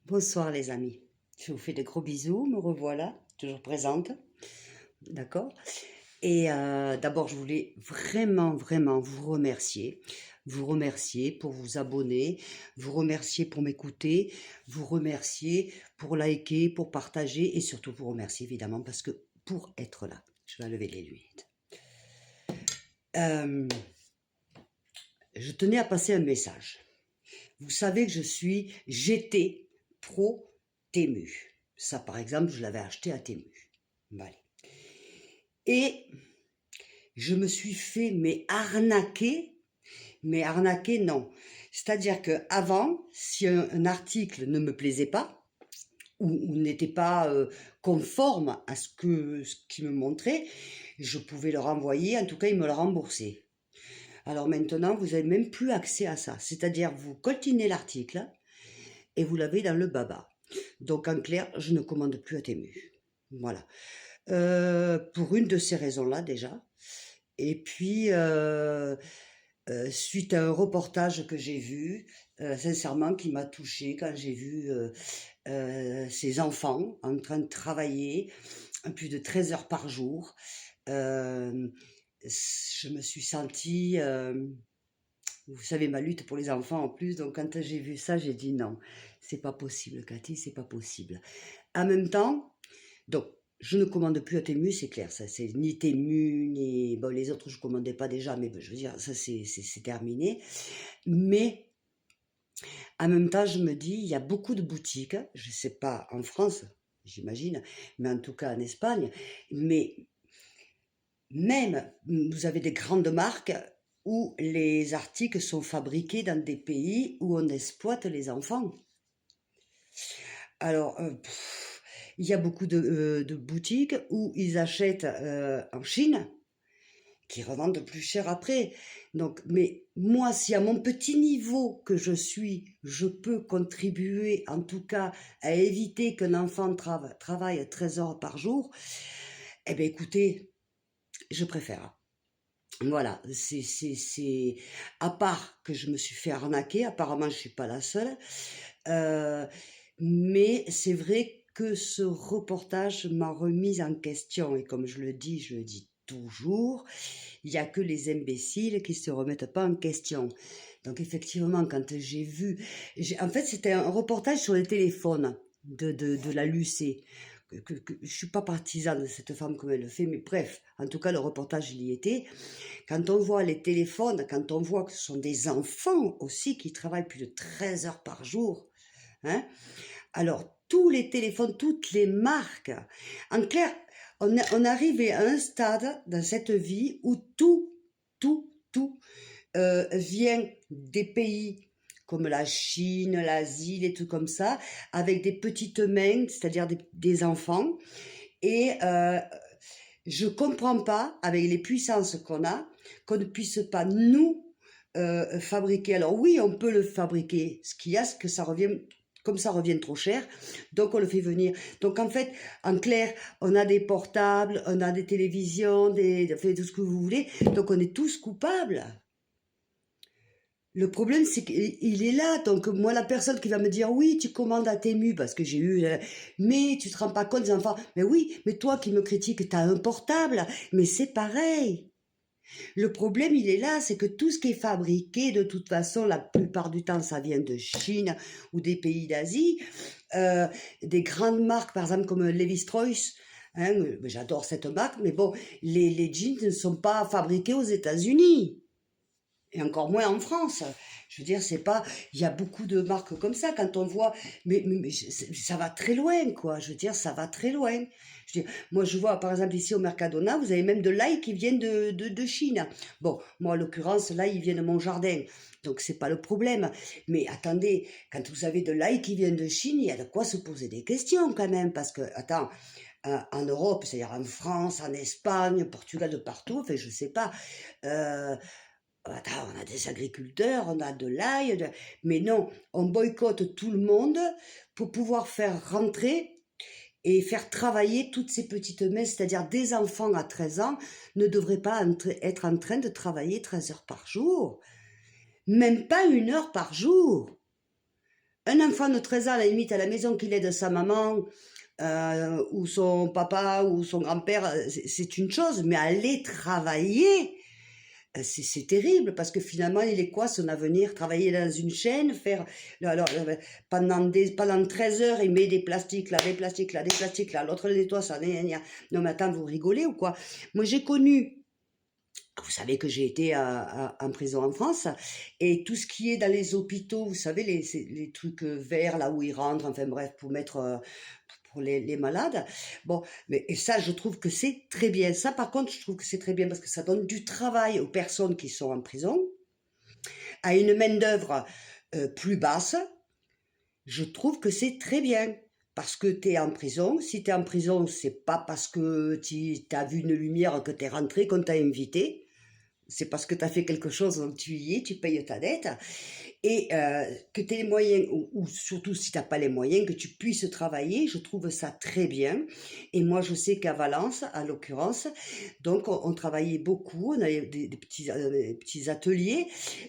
Bonsoir les amis, je vous fais de gros bisous, me revoilà, toujours présente, d'accord? Et d'abord je voulais vraiment vous remercier pour vous abonner, vous remercier pour m'écouter, vous remercier pour liker, pour partager et surtout vous remercier évidemment parce que pour être là, je vais lever les lunettes. Euh, je tenais à passer un message. Vous savez que j'étais pro Temu. Ça, par exemple, je l'avais acheté à Temu. Vale. Et je me suis fait, mais arnaquer, non. C'est-à-dire que avant, si un article ne me plaisait pas, ou n'était pas conforme à ce qu'il me montrait, je pouvais le renvoyer, en tout cas, il me le remboursait. Alors maintenant, vous n'avez même plus accès à ça. C'est-à-dire, vous coltinez l'article et vous l'avez dans le baba. Donc en clair, je ne commande plus à Temu. Voilà. Pour une de ces raisons-là déjà. Et puis, suite à un reportage que j'ai vu, sincèrement, qui m'a touchée quand j'ai vu ces enfants en train de travailler plus de 13 heures par jour. Je me suis sentie, vous savez, ma lutte pour les enfants en plus, donc quand j'ai vu ça, j'ai dit non, c'est pas possible, Cathy, c'est pas possible. En même temps, donc, je ne commande plus à Temu, c'est clair, ça c'est ni Temu, ni... Bon, les autres je ne commandais pas déjà, mais je veux dire, ça c'est terminé. Mais en même temps, je me dis, il y a beaucoup de boutiques, je ne sais pas en France, j'imagine, mais en tout cas en Espagne, mais même, vous avez des grandes marques où les articles sont fabriqués dans des pays où on exploite les enfants. Alors, il y a beaucoup de boutiques où ils achètent en Chine, qui revendent plus cher après. Donc, mais moi, si à mon petit niveau que je suis, je peux contribuer en tout cas à éviter qu'un enfant travaille 13 heures par jour, eh bien écoutez, je préfère. Voilà, c'est... À part que je me suis fait arnaquer, apparemment je ne suis pas la seule, euh, mais c'est vrai que ce reportage m'a remise en question. Et comme je le dis toujours, il n'y a que les imbéciles qui ne se remettent pas en question. Donc effectivement, quand j'ai vu... En fait, c'était un reportage sur les téléphones de la Lucé. Je ne suis pas partisane de cette femme comme elle le fait, mais bref, en tout cas, le reportage, il y était. Quand on voit les téléphones, quand on voit que ce sont des enfants aussi qui travaillent plus de 13 heures par jour, hein, alors tous les téléphones, toutes les marques, en clair, on arrive à un stade dans cette vie où tout vient des pays comme la Chine, l'Asie, les trucs comme ça, avec des petites mains, c'est-à-dire des enfants. Et je comprends pas, avec les puissances qu'on ne puisse pas nous fabriquer. Alors oui, on peut le fabriquer. Ce qu'il y a, c'est que ça revient, comme ça revient trop cher, donc on le fait venir. Donc en fait, en clair, on a des portables, on a des télévisions, enfin, tout ce que vous voulez, donc on est tous coupables. Le problème, c'est qu'il est là. Donc, moi, la personne qui va me dire, oui, tu commandes à Temu parce que j'ai eu, mais tu te rends pas compte des enfants. Mais oui, mais toi qui me critiques, tu as un portable. Mais c'est pareil. Le problème, il est là, c'est que tout ce qui est fabriqué, de toute façon, la plupart du temps, ça vient de Chine ou des pays d'Asie. Des grandes marques, par exemple, comme Levi-Strauss. Hein, j'adore cette marque, mais bon, les jeans ne sont pas fabriqués aux États-Unis. Et encore moins en France. Je veux dire, c'est pas... Il y a beaucoup de marques comme ça, quand on voit... Mais ça va très loin, quoi. Je veux dire, ça va très loin. Je veux dire, moi, je vois, par exemple, ici au Mercadona, vous avez même de l'ail qui viennent de Chine. Bon, moi, en l'occurrence, l'ail, il vient de mon jardin. Donc, c'est pas le problème. Mais attendez, quand vous avez de l'ail qui vient de Chine, il y a de quoi se poser des questions, quand même. Parce que, attends, en Europe, c'est-à-dire en France, en Espagne, Portugal, de partout, enfin, je sais pas... Attends, on a des agriculteurs, on a de l'ail, mais non, on boycotte tout le monde pour pouvoir faire rentrer et faire travailler toutes ces petites mains, c'est-à-dire des enfants à 13 ans ne devraient pas être en train de travailler 13 heures par jour, même pas 1 heure par jour. Un enfant de 13 ans, à la limite, à la maison, qu'il aide sa maman, ou son papa, ou son grand-père, c'est une chose, mais aller travailler, c'est terrible, parce que finalement, il est quoi son avenir? Travailler dans une chaîne, faire, alors, pendant 13 heures, il met des plastiques là, des plastiques là, des plastiques là, l'autre le nettoie, ça, gna, gna, gna. Non mais attends, vous rigolez ou quoi? Moi j'ai connu, vous savez que j'ai été en prison en France, et tout ce qui est dans les hôpitaux, vous savez, les trucs verts, là où ils rentrent, enfin bref, pour mettre pour les malades. Bon, mais et ça, je trouve que c'est très bien. Ça, par contre, je trouve que c'est très bien parce que ça donne du travail aux personnes qui sont en prison, à une main-d'œuvre plus basse. Je trouve que c'est très bien. Parce que tu es en prison. Si tu es en prison, c'est pas parce que tu as vu une lumière que tu es rentré, qu'on t'a invité. C'est parce que tu as fait quelque chose, donc tu y es, tu payes ta dette, et que tu aies les moyens, ou surtout si tu n'as pas les moyens, que tu puisses travailler, je trouve ça très bien. Et moi, je sais qu'à Valence, en l'occurrence, donc on travaillait beaucoup, on avait des petits ateliers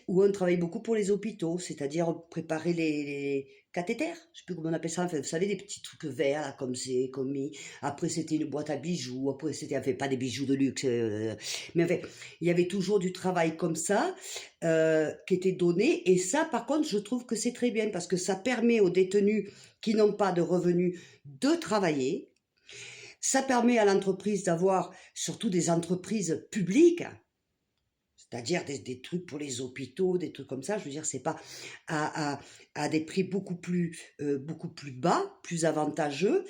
où on travaillait beaucoup pour les hôpitaux, c'est-à-dire préparer les cathéters, je sais plus comment on appelle ça, enfin, vous savez, des petits trucs verts, là, comme c'est, après c'était une boîte à bijoux, après c'était, enfin, pas des bijoux de luxe, mais enfin, il y avait toujours du travail comme ça, qui était donné. Et ça, par contre, je trouve que c'est très bien parce que ça permet aux détenus qui n'ont pas de revenus de travailler. Ça permet à l'entreprise d'avoir, surtout des entreprises publiques, c'est-à-dire des trucs pour les hôpitaux, des trucs comme ça. Je veux dire, c'est pas à des prix beaucoup plus bas, plus avantageux.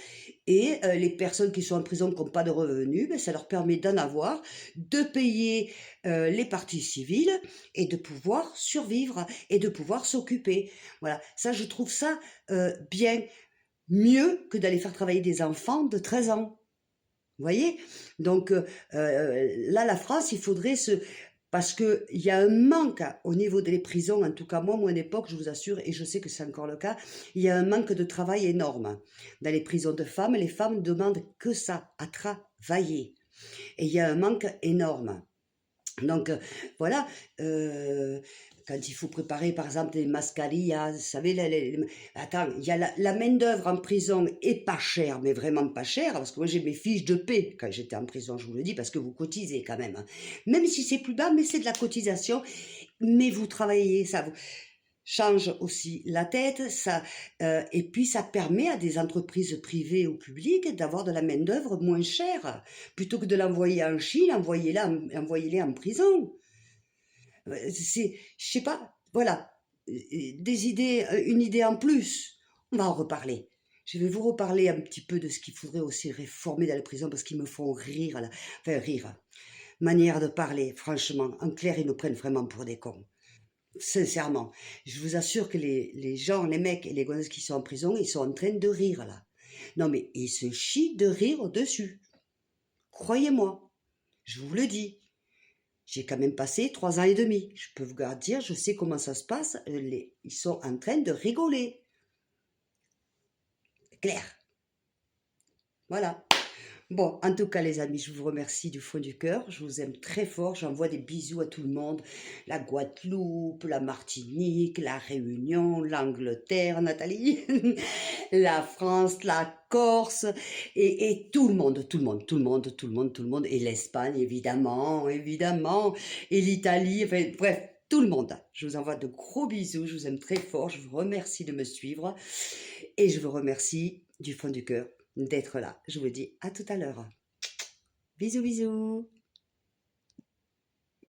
Et les personnes qui sont en prison qui n'ont pas de revenus, ben, ça leur permet d'en avoir, de payer les parties civiles et de pouvoir survivre et de pouvoir s'occuper. Voilà, ça, je trouve ça bien mieux que d'aller faire travailler des enfants de 13 ans. Vous voyez? Donc là, la France, il faudrait se... Parce qu'il y a un manque au niveau des prisons, en tout cas moi, mon époque, je vous assure, et je sais que c'est encore le cas, il y a un manque de travail énorme. Dans les prisons de femmes, les femmes demandent que ça, à travailler. Et il y a un manque énorme. Donc voilà, quand il faut préparer par exemple des mascarillas, vous savez, attends, il y a la main-d'œuvre en prison est pas chère, mais vraiment pas chère, parce que moi j'ai mes fiches de paie quand j'étais en prison, je vous le dis, parce que vous cotisez quand même, hein. Même si c'est plus bas, mais c'est de la cotisation, mais vous travaillez, ça vous change aussi la tête, ça, et puis ça permet à des entreprises privées ou publiques d'avoir de la main-d'œuvre moins chère. Plutôt que de l'envoyer en Chine, envoyez-les en prison. Je sais pas, voilà, des idées, une idée en plus. On va en reparler. Je vais vous reparler un petit peu de ce qu'il faudrait aussi réformer dans les prisons parce qu'ils me font rire, là. Enfin rire. Manière de parler, franchement. En clair, ils nous prennent vraiment pour des cons. Sincèrement, je vous assure que les gens, les mecs et les gonzesses qui sont en prison, ils sont en train de rire là. Non mais ils se chient de rire au-dessus. Croyez-moi, je vous le dis. J'ai quand même passé 3 ans et demi. Je peux vous dire, je sais comment ça se passe. Ils sont en train de rigoler. Clair. Voilà. Bon, en tout cas, les amis, je vous remercie du fond du cœur. Je vous aime très fort. J'envoie des bisous à tout le monde. La Guadeloupe, la Martinique, la Réunion, l'Angleterre, Nathalie, la France, la Corse, et tout le monde, tout le monde, tout le monde, tout le monde, tout le monde, et l'Espagne, évidemment, évidemment, et l'Italie, enfin, bref, tout le monde. Je vous envoie de gros bisous. Je vous aime très fort. Je vous remercie de me suivre. Et je vous remercie du fond du cœur d'être là. Je vous dis à tout à l'heure. Bisous, bisous.